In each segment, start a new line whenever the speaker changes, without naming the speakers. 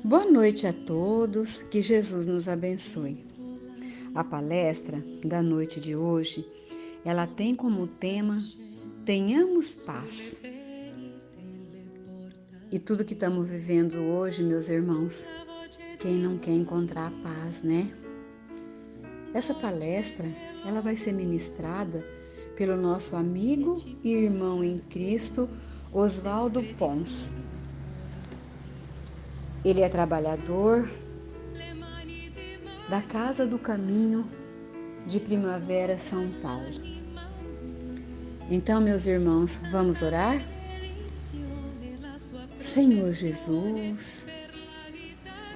Boa noite a todos, que Jesus nos abençoe. A palestra da noite de hoje, ela tem como tema Tenhamos Paz. E tudo que estamos vivendo hoje, meus irmãos, quem não quer encontrar a paz, né? Essa palestra, ela vai ser ministrada pelo nosso amigo e irmão em Cristo, Oswaldo Pons. Ele é trabalhador da Casa do Caminho de Primavera, São Paulo. Então, meus irmãos, vamos orar? Senhor Jesus,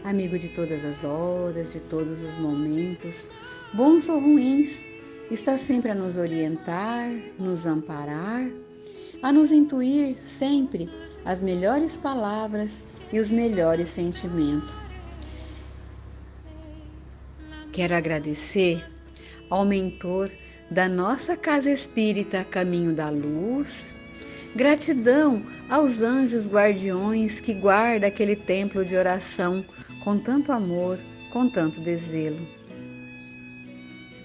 amigo de todas as horas, de todos os momentos, bons ou ruins, está sempre a nos orientar, nos amparar, a nos intuir sempre as melhores palavras e os melhores sentimentos. Quero agradecer ao mentor da nossa Casa Espírita Caminho da Luz. Gratidão aos anjos guardiões que guardam aquele templo de oração com tanto amor, com tanto desvelo.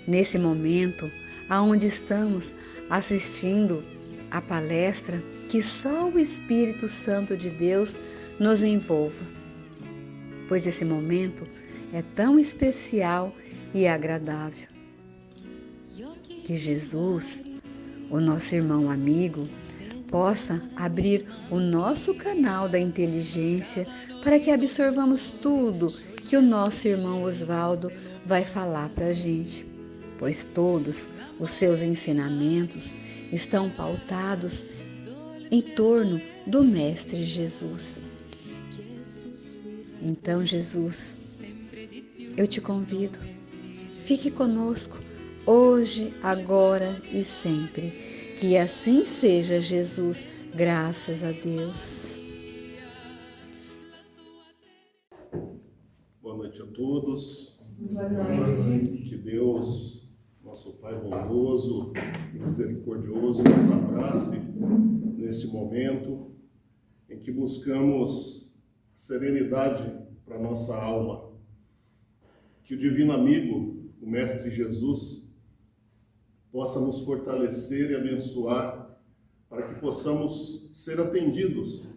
Nesse momento, aonde estamos assistindo a palestra, que só o Espírito Santo de Deus nos envolva, pois esse momento é tão especial e agradável. Que Jesus, o nosso irmão amigo, possa abrir o nosso canal da inteligência para que absorvamos tudo que o nosso irmão Oswaldo vai falar para a gente, pois todos os seus ensinamentos estão pautados em torno do Mestre Jesus. Então, Jesus, eu te convido, fique conosco hoje, agora e sempre. Que assim seja, Jesus, graças a Deus.
Boa noite a todos.
Boa noite.
Que Deus, nosso Pai bondoso, misericordioso, nos abrace nesse momento em que buscamos serenidade para nossa alma. Que o Divino Amigo, o Mestre Jesus, possa nos fortalecer e abençoar para que possamos ser atendidos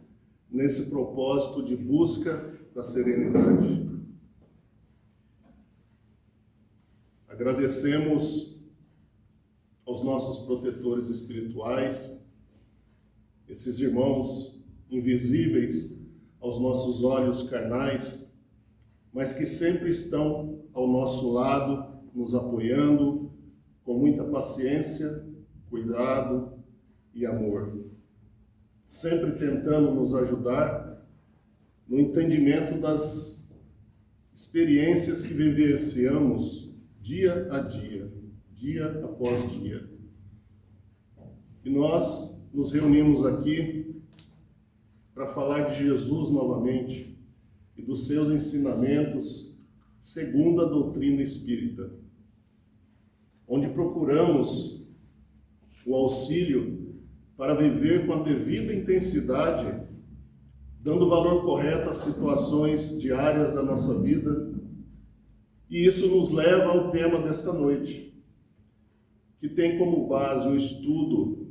nesse propósito de busca da serenidade. Agradecemos aos nossos protetores espirituais, esses irmãos invisíveis aos nossos olhos carnais, mas que sempre estão ao nosso lado, nos apoiando, com muita paciência, cuidado e amor, sempre tentando nos ajudar no entendimento das experiências que vivenciamos dia a dia, dia após dia. E nós nos reunimos aqui para falar de Jesus novamente e dos seus ensinamentos segundo a doutrina espírita, onde procuramos o auxílio para viver com a devida intensidade, dando valor correto às situações diárias da nossa vida. E isso nos leva ao tema desta noite, que tem como base o estudo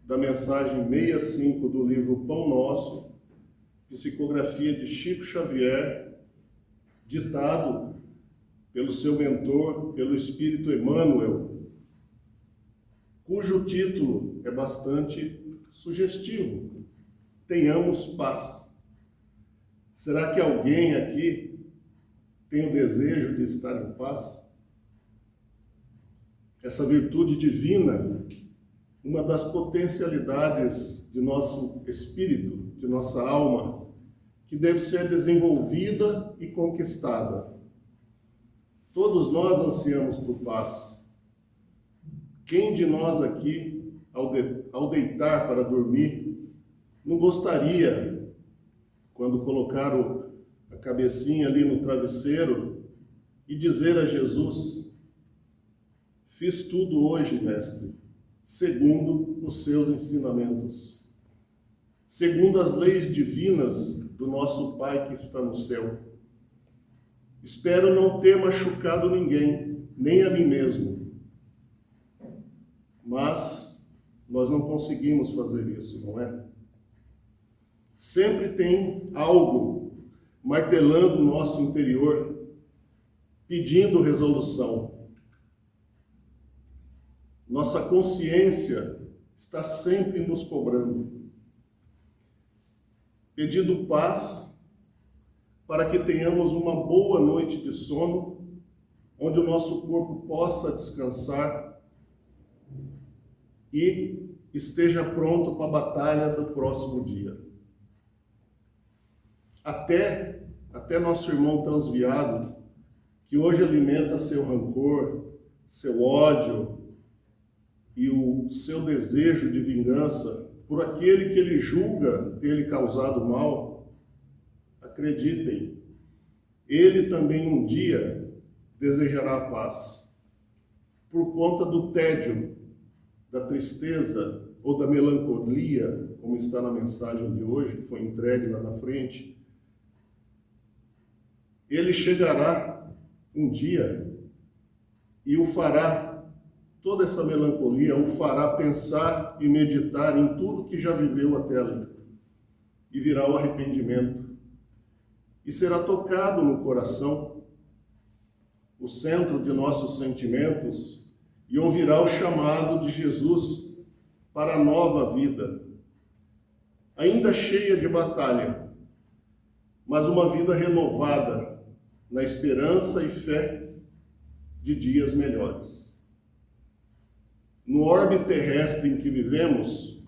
da mensagem 65 do livro Pão Nosso, psicografia de Chico Xavier, ditado pelo seu mentor, pelo Espírito Emmanuel, cujo título é bastante sugestivo: Tenhamos Paz. Será que alguém aqui tem o desejo de estar em paz? Essa virtude divina, uma das potencialidades de nosso espírito, de nossa alma, que deve ser desenvolvida e conquistada. Todos nós ansiamos por paz. Quem de nós aqui, ao deitar para dormir, não gostaria, quando colocar a cabecinha ali no travesseiro, e dizer a Jesus: fiz tudo hoje, Mestre, segundo os seus ensinamentos, segundo as leis divinas do nosso Pai que está no céu. Espero não ter machucado ninguém, nem a mim mesmo. Mas nós não conseguimos fazer isso, não é? Sempre tem algo martelando o nosso interior, pedindo resolução. Nossa consciência está sempre nos cobrando, pedindo paz para que tenhamos uma boa noite de sono, onde o nosso corpo possa descansar e esteja pronto para a batalha do próximo dia. Até nosso irmão transviado, que hoje alimenta seu rancor, seu ódio e o seu desejo de vingança por aquele que ele julga ter lhe causado mal, acreditem, ele também um dia desejará a paz. Por conta do tédio, da tristeza ou da melancolia, como está na mensagem de hoje, que foi entregue lá na frente, ele chegará um dia e o fará, toda essa melancolia, o fará pensar e meditar em tudo que já viveu até ali. E virá o arrependimento. E será tocado no coração, o centro de nossos sentimentos, e ouvirá o chamado de Jesus para a nova vida, ainda cheia de batalha, mas uma vida renovada na esperança e fé de dias melhores. No orbe terrestre em que vivemos,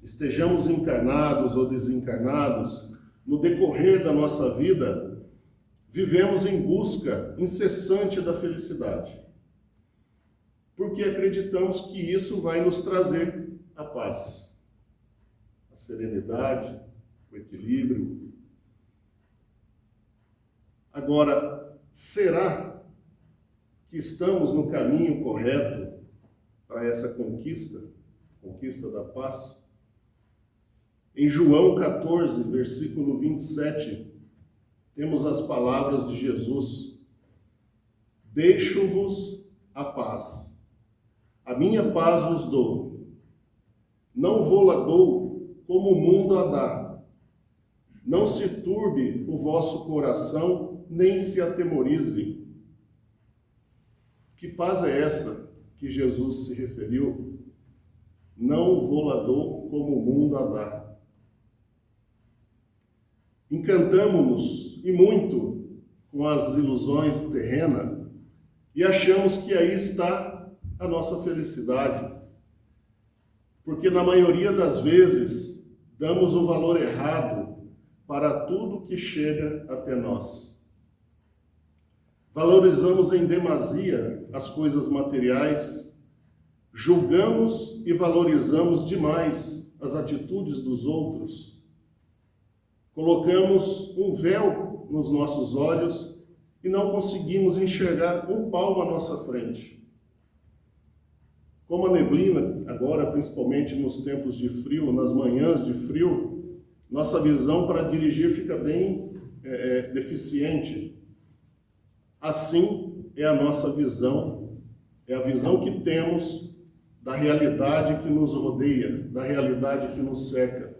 estejamos encarnados ou desencarnados, no decorrer da nossa vida, vivemos em busca incessante da felicidade, porque acreditamos que isso vai nos trazer a paz, a serenidade, o equilíbrio. Agora, será que estamos no caminho correto para essa conquista da paz? Em João 14, versículo 27, temos as palavras de Jesus: deixo-vos a paz, a minha paz vos dou, não vô-la dou como o mundo a dá. Não se turbe o vosso coração, nem se atemorize. Que paz é essa que Jesus se referiu? Não vô-la dou como o mundo a dá. Encantamo-nos, e muito, com as ilusões terrenas e achamos que aí está a nossa felicidade. Porque na maioria das vezes damos o valor errado para tudo que chega até nós. Valorizamos em demasia as coisas materiais, julgamos e valorizamos demais as atitudes dos outros. Colocamos um véu nos nossos olhos e não conseguimos enxergar um palmo à nossa frente. Como a neblina, agora principalmente nos tempos de frio, nas manhãs de frio, nossa visão para dirigir fica bem deficiente. Assim é a nossa visão, é a visão que temos da realidade que nos rodeia, da realidade que nos cerca.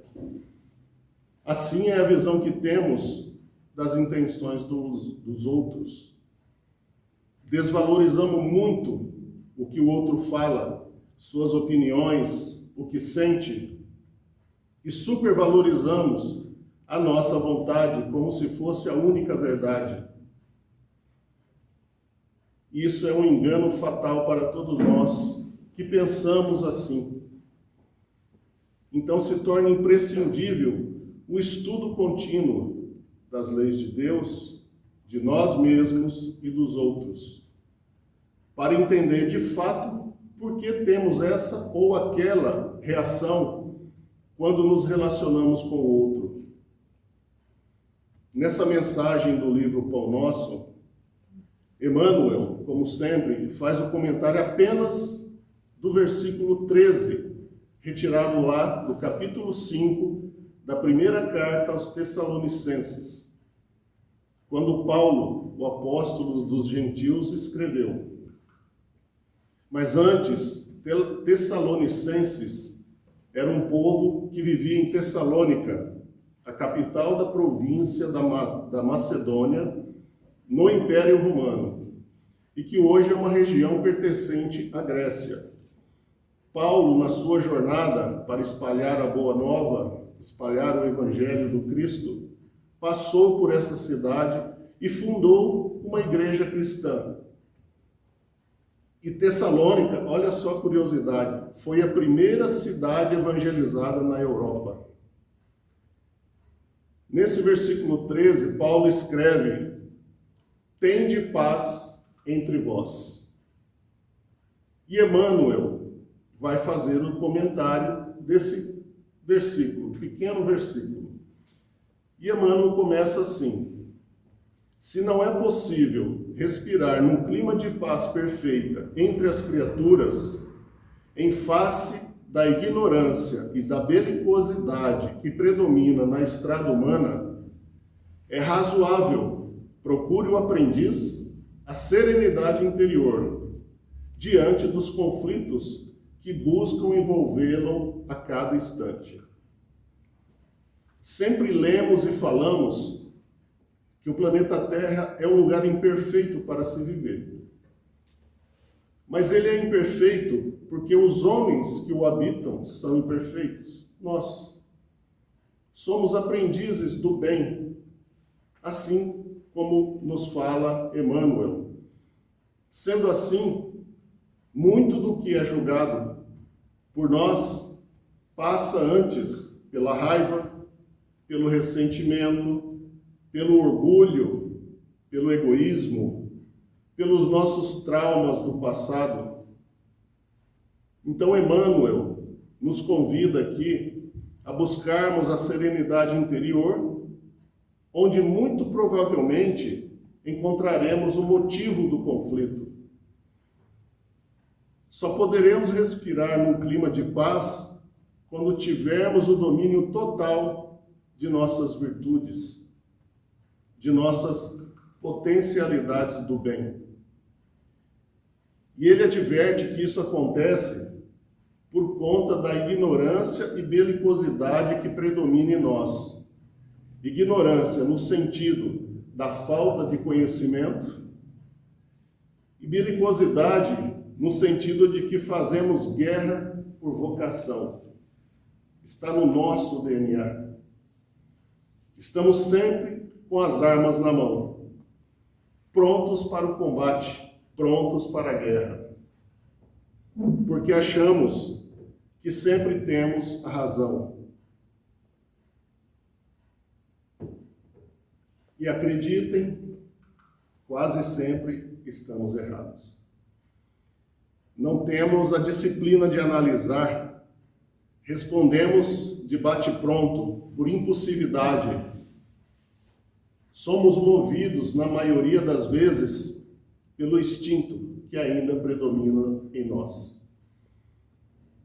Assim é a visão que temos das intenções dos outros. Desvalorizamos muito o que o outro fala, suas opiniões, o que sente, e supervalorizamos a nossa vontade como se fosse a única verdade. Isso é um engano fatal para todos nós que pensamos assim. Então se torna imprescindível o estudo contínuo das leis de Deus, de nós mesmos e dos outros, para entender de fato por que temos essa ou aquela reação quando nos relacionamos com o outro. Nessa mensagem do livro Pão Nosso, Emmanuel, como sempre, faz o comentário apenas do versículo 13, retirado lá do capítulo 5 da primeira carta aos Tessalonicenses, quando Paulo, o apóstolo dos gentios, escreveu. Mas antes, Tessalonicenses era um povo que vivia em Tessalônica, a capital da província da Macedônia, no Império Romano, e que hoje é uma região pertencente à Grécia. Paulo, na sua jornada para espalhar a Boa Nova, espalhar o Evangelho do Cristo, passou por essa cidade e fundou uma igreja cristã. E Tessalônica, olha só a curiosidade, foi a primeira cidade evangelizada na Europa. Nesse versículo 13, Paulo escreve: tende paz entre vós. E Emmanuel vai fazer o comentário desse versículo, pequeno versículo. E Emmanuel começa assim: se não é possível respirar num clima de paz perfeita entre as criaturas, em face da ignorância e da belicosidade que predomina na estrada humana, é razoável, procure o aprendiz, a serenidade interior, diante dos conflitos que buscam envolvê-lo a cada instante. Sempre lemos e falamos que o planeta Terra é um lugar imperfeito para se viver. Mas ele é imperfeito porque os homens que o habitam são imperfeitos. Nós somos aprendizes do bem, assim como nos fala Emmanuel. Sendo assim, muito do que é julgado por nós passa antes pela raiva, pelo ressentimento, pelo orgulho, pelo egoísmo, pelos nossos traumas do passado. Então, Emmanuel nos convida aqui a buscarmos a serenidade interior, onde muito provavelmente encontraremos o motivo do conflito. Só poderemos respirar num clima de paz quando tivermos o domínio total de nossas virtudes, de nossas potencialidades do bem. E ele adverte que isso acontece por conta da ignorância e belicosidade que predomina em nós. Ignorância no sentido da falta de conhecimento e belicosidade no sentido de que fazemos guerra por vocação. Está no nosso DNA. Estamos sempre com as armas na mão, prontos para o combate, prontos para a guerra, porque achamos que sempre temos a razão. E acreditem, quase sempre estamos errados. Não temos a disciplina de analisar, respondemos de bate-pronto, por impulsividade. Somos movidos, na maioria das vezes, pelo instinto que ainda predomina em nós.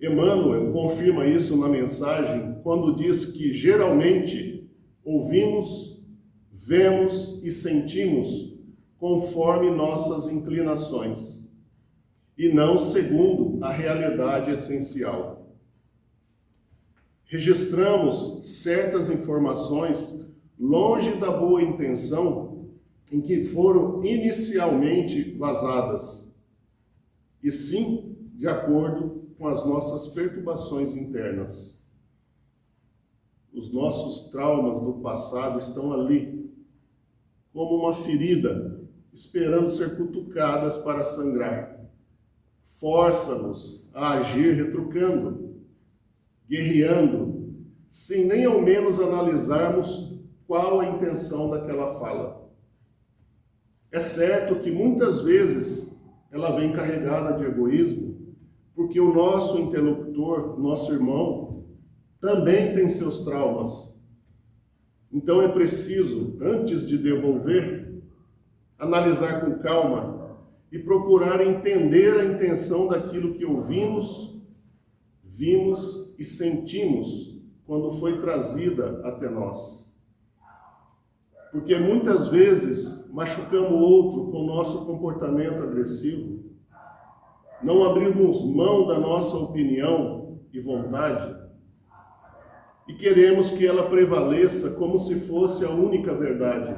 Emmanuel confirma isso na mensagem quando diz que, geralmente, ouvimos, vemos e sentimos conforme nossas inclinações, e não segundo a realidade essencial. Registramos certas informações longe da boa intenção em que foram inicialmente vazadas, e sim de acordo com as nossas perturbações internas. Os nossos traumas do passado estão ali, como uma ferida, esperando ser cutucadas para sangrar. Força-nos a agir retrucando, guerreando, sem nem ao menos analisarmos qual a intenção daquela fala. É certo que muitas vezes ela vem carregada de egoísmo, porque o nosso interlocutor, nosso irmão, também tem seus traumas. Então é preciso, antes de devolver, analisar com calma e procurar entender a intenção daquilo que ouvimos, vimos e sentimos quando foi trazida até nós. Porque muitas vezes machucamos o outro com o nosso comportamento agressivo, não abrimos mão da nossa opinião e vontade, e queremos que ela prevaleça como se fosse a única verdade.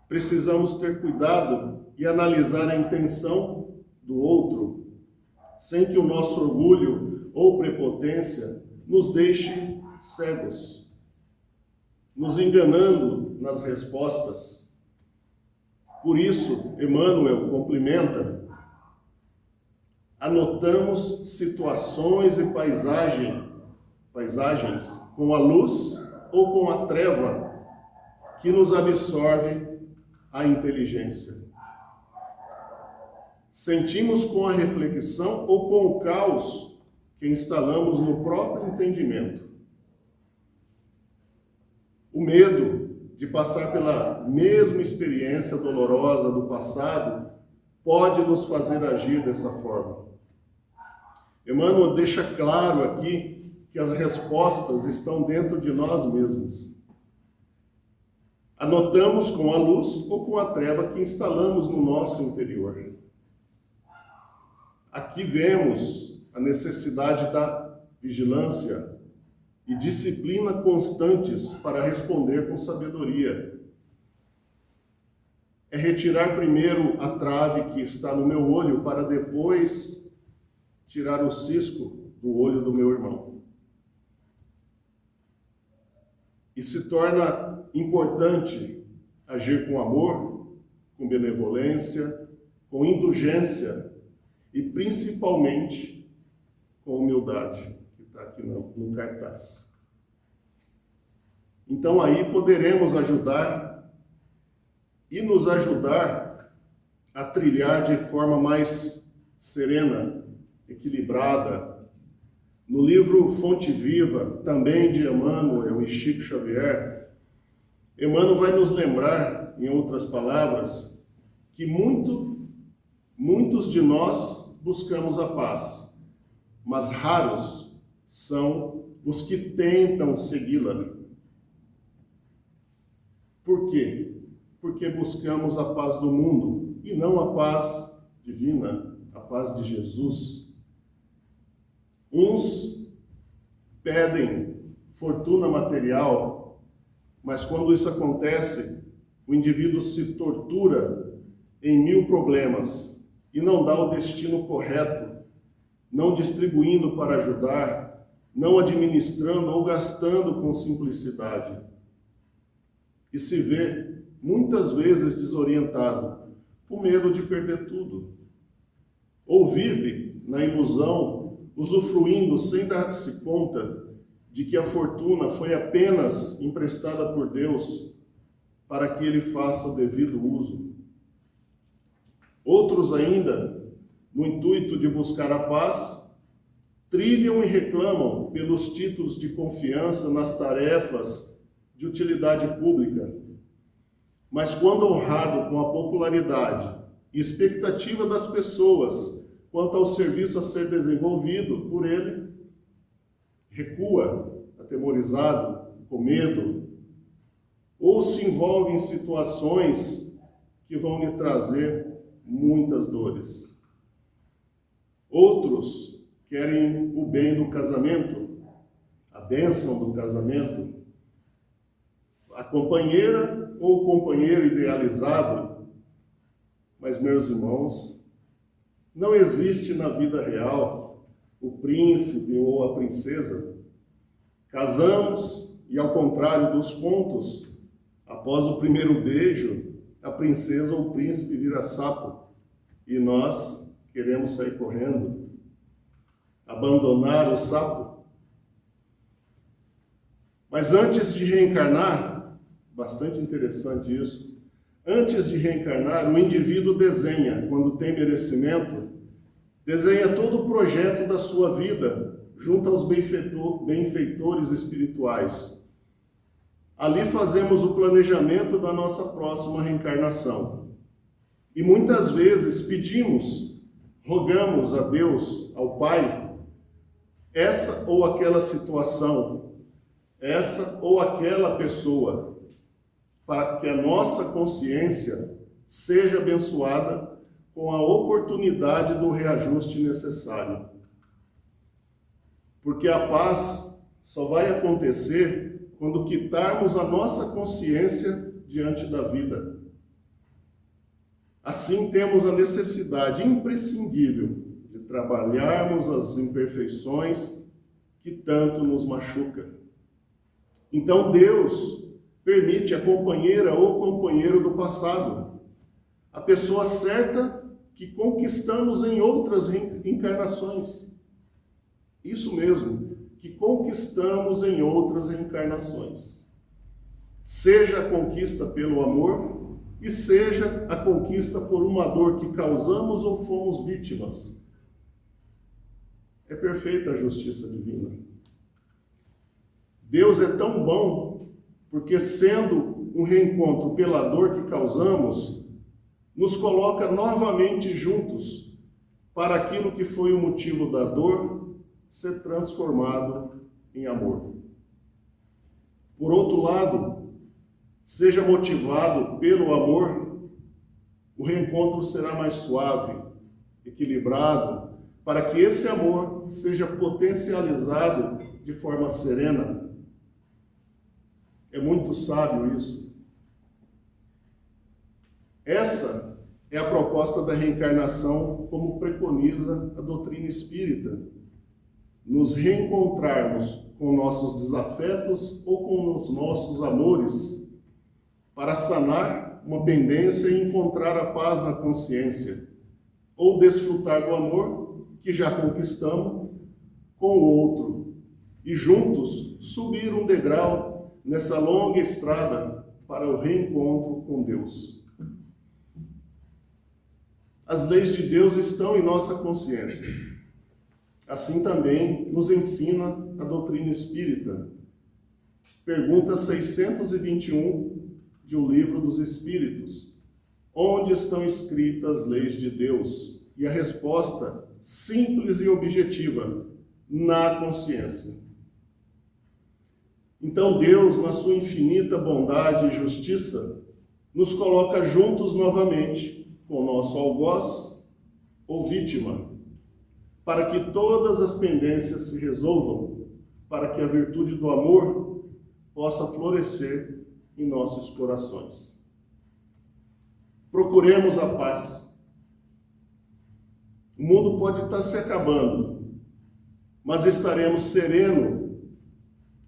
Precisamos ter cuidado e analisar a intenção do outro, sem que o nosso orgulho ou prepotência nos deixe cegos, nos enganando nas respostas. Por isso, Emmanuel complementa: anotamos situações e paisagens com a luz ou com a treva que nos absorve a inteligência. Sentimos com a reflexão ou com o caos que instalamos no próprio entendimento. O medo de passar pela mesma experiência dolorosa do passado pode nos fazer agir dessa forma. Emmanuel deixa claro aqui que as respostas estão dentro de nós mesmos. Anotamos com a luz ou com a treva que instalamos no nosso interior. Aqui vemos a necessidade da vigilância e disciplina constantes para responder com sabedoria. É retirar primeiro a trave que está no meu olho para depois tirar o cisco do olho do meu irmão. E se torna importante agir com amor, com benevolência, com indulgência e principalmente com humildade, que está aqui no cartaz. Então aí poderemos ajudar e nos ajudar a trilhar de forma mais serena, equilibrada. No livro Fonte Viva, também de Emmanuel e Chico Xavier, Emmanuel vai nos lembrar, em outras palavras, que muitos de nós buscamos a paz, mas raros são os que tentam segui-la. Por quê? Porque buscamos a paz do mundo e não a paz divina, a paz de Jesus. Uns pedem fortuna material, mas quando isso acontece, o indivíduo se tortura em 1000 problemas e não dá o destino correto, não distribuindo para ajudar, não administrando ou gastando com simplicidade. E se vê muitas vezes desorientado, com medo de perder tudo. Ou vive na ilusão, usufruindo sem dar-se conta de que a fortuna foi apenas emprestada por Deus para que ele faça o devido uso. Outros ainda, no intuito de buscar a paz, trilham e reclamam pelos títulos de confiança nas tarefas de utilidade pública. Mas quando honrado com a popularidade e expectativa das pessoas quanto ao serviço a ser desenvolvido por ele, recua, atemorizado, com medo, ou se envolve em situações que vão lhe trazer muitas dores. Outros querem o bem do casamento, a bênção do casamento, a companheira ou o companheiro idealizado, mas, meus irmãos, não existe na vida real o príncipe ou a princesa. Casamos e, ao contrário dos contos, após o primeiro beijo, a princesa ou o príncipe vira sapo e nós queremos sair correndo, abandonar o sapo. Mas antes de reencarnar, bastante interessante isso, antes de reencarnar, o indivíduo desenha, quando tem merecimento, desenha todo o projeto da sua vida junto aos benfeitores espirituais. Ali fazemos o planejamento da nossa próxima reencarnação. E muitas vezes pedimos, rogamos a Deus, ao Pai, essa ou aquela situação, essa ou aquela pessoa, para que a nossa consciência seja abençoada com a oportunidade do reajuste necessário. Porque a paz só vai acontecer quando quitarmos a nossa consciência diante da vida. Assim, temos a necessidade imprescindível de trabalharmos as imperfeições que tanto nos machucam. Então, Deus permite a companheira ou companheiro do passado, a pessoa certa que conquistamos em outras encarnações. Isso mesmo, que conquistamos em outras reencarnações. Seja a conquista pelo amor, e seja a conquista por uma dor que causamos ou fomos vítimas. É perfeita a justiça divina. Deus é tão bom, porque sendo um reencontro pela dor que causamos, nos coloca novamente juntos para aquilo que foi o motivo da dor ser transformado em amor. Por outro lado, seja motivado pelo amor, o reencontro será mais suave, equilibrado, para que esse amor seja potencializado de forma serena. É muito sábio isso. Essa é a proposta da reencarnação, como preconiza a doutrina espírita. Nos reencontrarmos com nossos desafetos ou com os nossos amores, para sanar uma pendência e encontrar a paz na consciência, ou desfrutar do amor que já conquistamos com o outro, e juntos subir um degrau nessa longa estrada para o reencontro com Deus. As leis de Deus estão em nossa consciência. Assim também nos ensina a doutrina espírita. Pergunta 621 de O Livro dos Espíritos. Onde estão escritas as leis de Deus? E a resposta, simples e objetiva, na consciência. Então Deus, na sua infinita bondade e justiça, nos coloca juntos novamente com o nosso algoz ou vítima, para que todas as pendências se resolvam, para que a virtude do amor possa florescer em nossos corações. Procuremos a paz. O mundo pode estar se acabando, mas estaremos serenos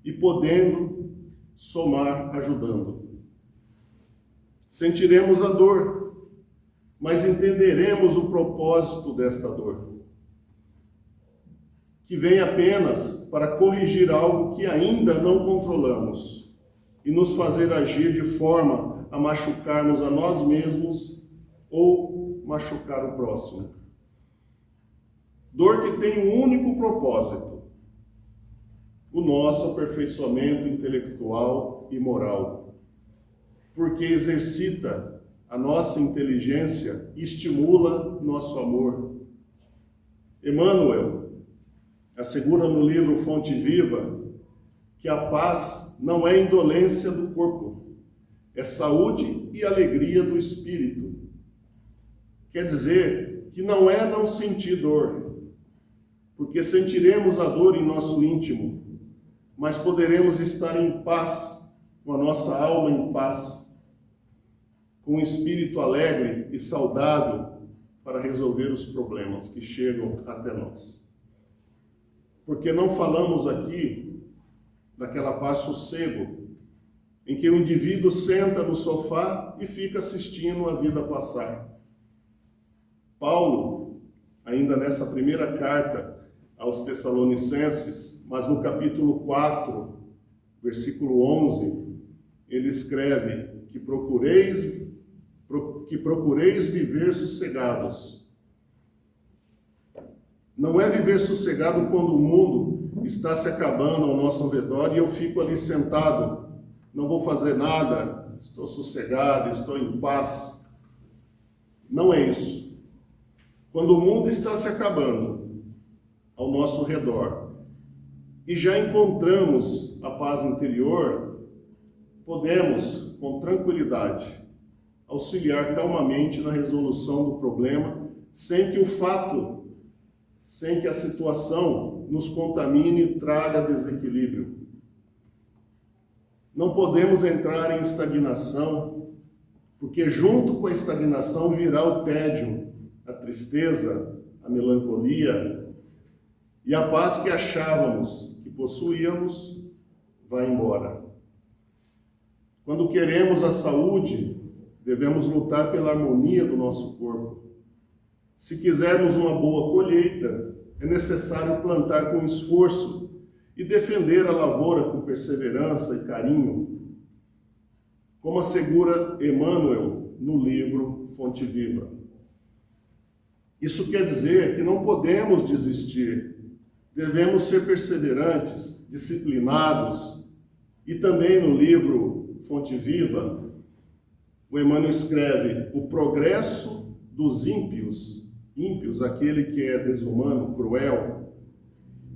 e podendo somar ajudando. Sentiremos a dor, mas entenderemos o propósito desta dor, que vem apenas para corrigir algo que ainda não controlamos e nos fazer agir de forma a machucarmos a nós mesmos ou machucar o próximo. Dor que tem um único propósito: o nosso aperfeiçoamento intelectual e moral, porque exercita a nossa inteligência e estimula nosso amor. Emmanuel assegura no livro Fonte Viva que a paz não é indolência do corpo, é saúde e alegria do espírito. Quer dizer que não é não sentir dor, porque sentiremos a dor em nosso íntimo, mas poderemos estar em paz, com a nossa alma em paz, com um espírito alegre e saudável para resolver os problemas que chegam até nós. Porque não falamos aqui daquela paz sossego, em que o indivíduo senta no sofá e fica assistindo a vida passar. Paulo, ainda nessa primeira carta aos Tessalonicenses, mas no capítulo 4, versículo 11, ele escreve que procureis viver sossegados. Não é viver sossegado quando o mundo está se acabando ao nosso redor e eu fico ali sentado, não vou fazer nada, estou sossegado, estou em paz. Não é isso. Quando o mundo está se acabando ao nosso redor e já encontramos a paz interior, podemos, com tranquilidade, auxiliar calmamente na resolução do problema, sem que o fato, sem que a situação nos contamine e traga desequilíbrio. Não podemos entrar em estagnação, porque junto com a estagnação virá o tédio, a tristeza, a melancolia, e a paz que achávamos que possuíamos vai embora. Quando queremos a saúde, devemos lutar pela harmonia do nosso corpo. Se quisermos uma boa colheita, é necessário plantar com esforço e defender a lavoura com perseverança e carinho, como assegura Emmanuel no livro Fonte Viva. Isso quer dizer que não podemos desistir, devemos ser perseverantes, disciplinados, e também no livro Fonte Viva, o Emmanuel escreve: o progresso dos ímpios, aquele que é desumano, cruel,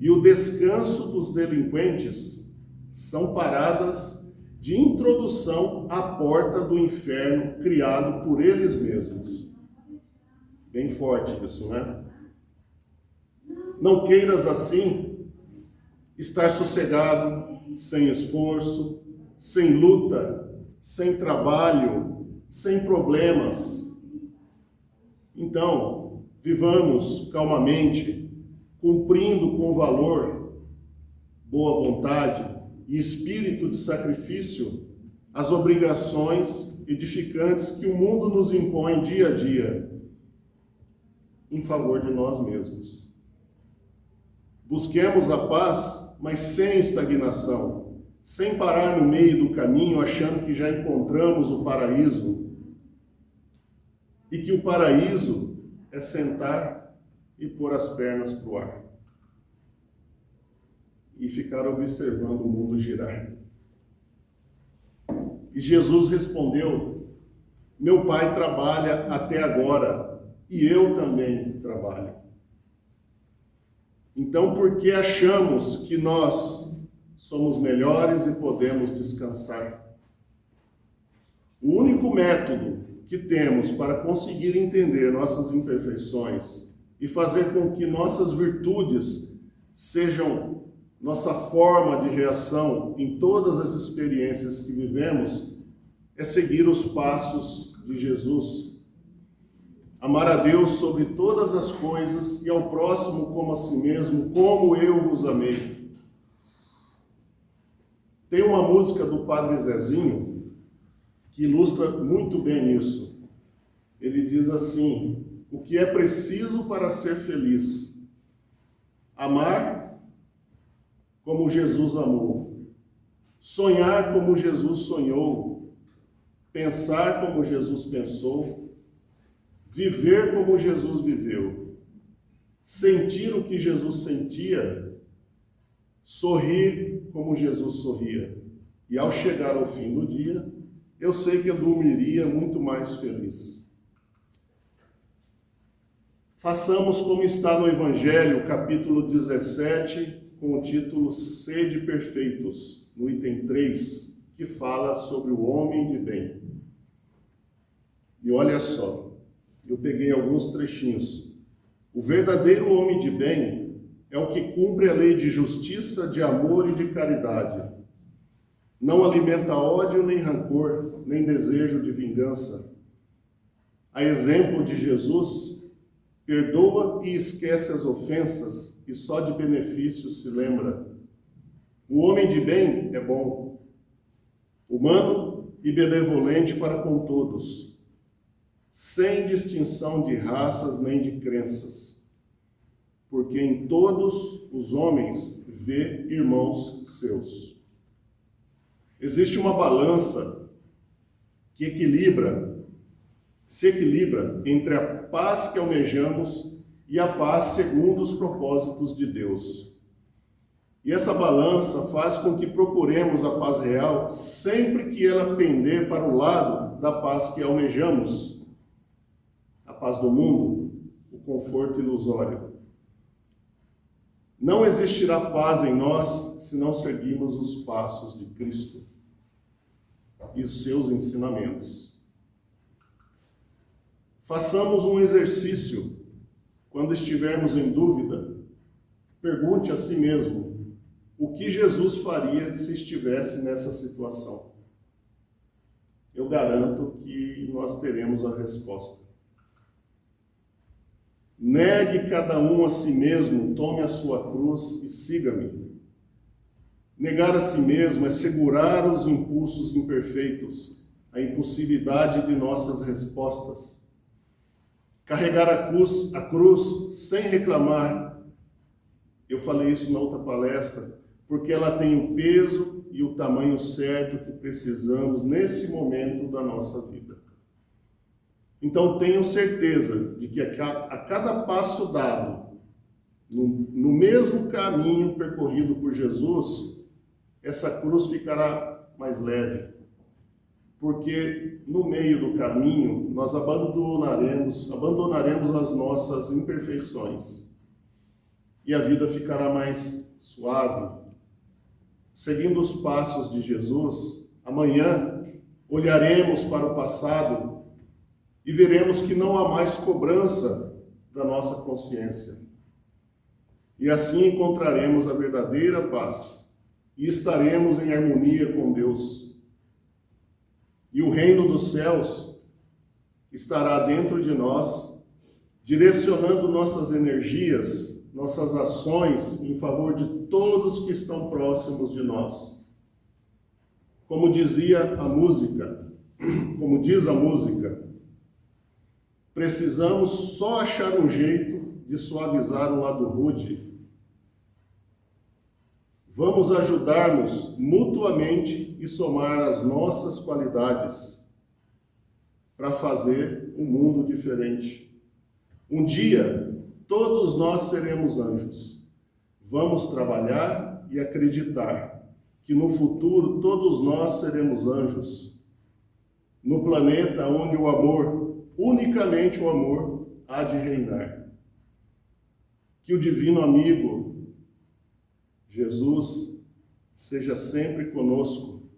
e o descanso dos delinquentes são paradas de introdução à porta do inferno criado por eles mesmos. Bem forte isso, né? Não queiras assim estar sossegado, sem esforço, sem luta, sem trabalho, sem problemas. Então, vivamos calmamente, cumprindo com valor, boa vontade e espírito de sacrifício as obrigações edificantes que o mundo nos impõe dia a dia, em favor de nós mesmos. Busquemos a paz, mas sem estagnação, sem parar no meio do caminho achando que já encontramos o paraíso, e que o paraíso é sentar e pôr as pernas para o ar e ficar observando o mundo girar. E Jesus respondeu: meu Pai trabalha até agora e eu também trabalho. Então, por que achamos que nós somos melhores e podemos descansar? O único método que temos para conseguir entender nossas imperfeições e fazer com que nossas virtudes sejam nossa forma de reação em todas as experiências que vivemos é seguir os passos de Jesus. Amar a Deus sobre todas as coisas e ao próximo como a si mesmo, como eu vos amei. Tem uma música do Padre Zezinho que ilustra muito bem isso. Ele diz assim: o que é preciso para ser feliz? Amar como Jesus amou, sonhar como Jesus sonhou, pensar como Jesus pensou, viver como Jesus viveu, sentir o que Jesus sentia, sorrir como Jesus sorria. E ao chegar ao fim do dia, eu sei que eu dormiria muito mais feliz. Façamos como está no Evangelho, capítulo 17, com o título Sede Perfeitos, no item 3, que fala sobre o homem de bem. E olha só, eu peguei alguns trechinhos. O verdadeiro homem de bem é o que cumpre a lei de justiça, de amor e de caridade. Não alimenta ódio nem rancor, nem desejo de vingança. A exemplo de Jesus, perdoa e esquece as ofensas e só de benefícios se lembra. O homem de bem é bom, humano e benevolente para com todos, sem distinção de raças nem de crenças, porque em todos os homens vê irmãos seus. Existe uma balança que se equilibra entre a paz que almejamos e a paz segundo os propósitos de Deus. E essa balança faz com que procuremos a paz real sempre que ela pender para o lado da paz que almejamos, a paz do mundo, o conforto ilusório. Não existirá paz em nós se não seguirmos os passos de Cristo e os seus ensinamentos. Façamos um exercício. Quando estivermos em dúvida, pergunte a si mesmo o que Jesus faria se estivesse nessa situação. Eu garanto que nós teremos a resposta. Negue cada um a si mesmo, tome a sua cruz e siga-me. Negar a si mesmo é segurar os impulsos imperfeitos, a impulsividade de nossas respostas. Carregar a cruz sem reclamar. Eu falei isso na outra palestra, porque ela tem o peso e o tamanho certo que precisamos nesse momento da nossa vida. Então tenham certeza de que a cada passo dado, no mesmo caminho percorrido por Jesus, essa cruz ficará mais leve. Porque no meio do caminho nós abandonaremos as nossas imperfeições e a vida ficará mais suave. Seguindo os passos de Jesus, amanhã olharemos para o passado e veremos que não há mais cobrança da nossa consciência. E assim encontraremos a verdadeira paz e estaremos em harmonia com Deus. E o reino dos céus estará dentro de nós, direcionando nossas energias, nossas ações em favor de todos que estão próximos de nós. Como diz a música, precisamos só achar um jeito de suavizar o lado rude. Vamos ajudar-nos mutuamente e somar as nossas qualidades para fazer um mundo diferente. Um dia, todos nós seremos anjos. Vamos trabalhar e acreditar que no futuro todos nós seremos anjos. No planeta onde o amor, unicamente o amor, há de reinar. Que o divino amigo Jesus seja sempre conosco,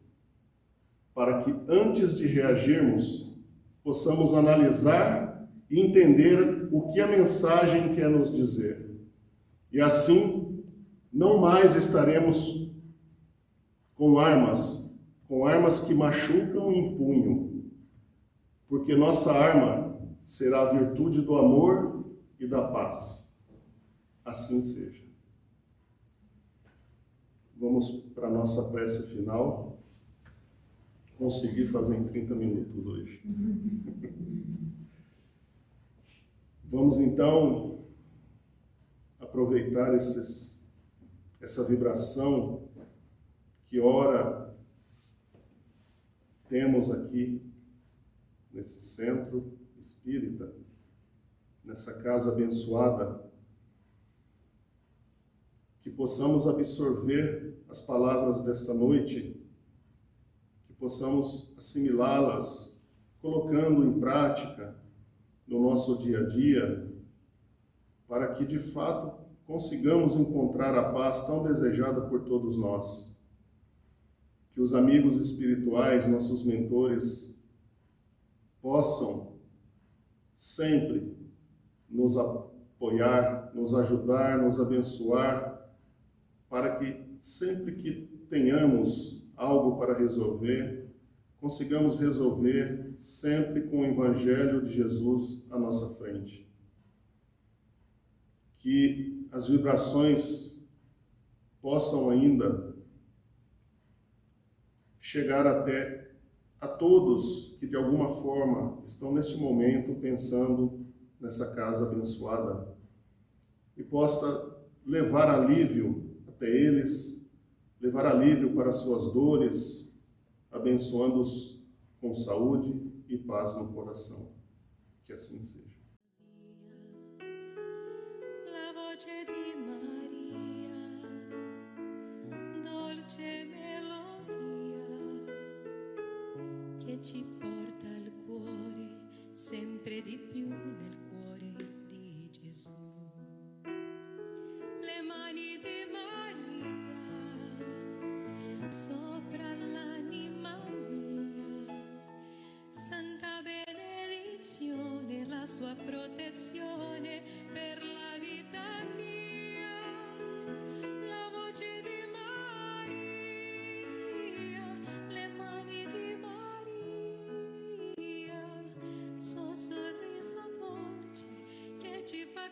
para que antes de reagirmos, possamos analisar e entender o que a mensagem quer nos dizer. E assim, não mais estaremos com armas que machucam em punho, porque nossa arma será a virtude do amor e da paz. Assim seja. Vamos para a nossa prece final. Consegui fazer em 30 minutos hoje. Vamos então aproveitar essa vibração que ora temos aqui nesse centro espírita, nessa casa abençoada, que possamos absorver as palavras desta noite, que possamos assimilá-las, colocando em prática no nosso dia a dia, para que de fato consigamos encontrar a paz tão desejada por todos nós. Que os amigos espirituais, nossos mentores, possam sempre nos apoiar, nos ajudar, nos abençoar, para que sempre que tenhamos algo para resolver, consigamos resolver sempre com o Evangelho de Jesus à nossa frente. Que as vibrações possam ainda chegar até a todos que de alguma forma estão neste momento pensando nessa casa abençoada e possa levar alívio até eles, levar alívio para suas dores, abençoando-os com saúde e paz no coração. Que assim seja.
La voce di Maria, dolce melodia, che ci porta al cuore sempre di più nel cuore di Gesù. Le mani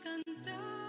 cantare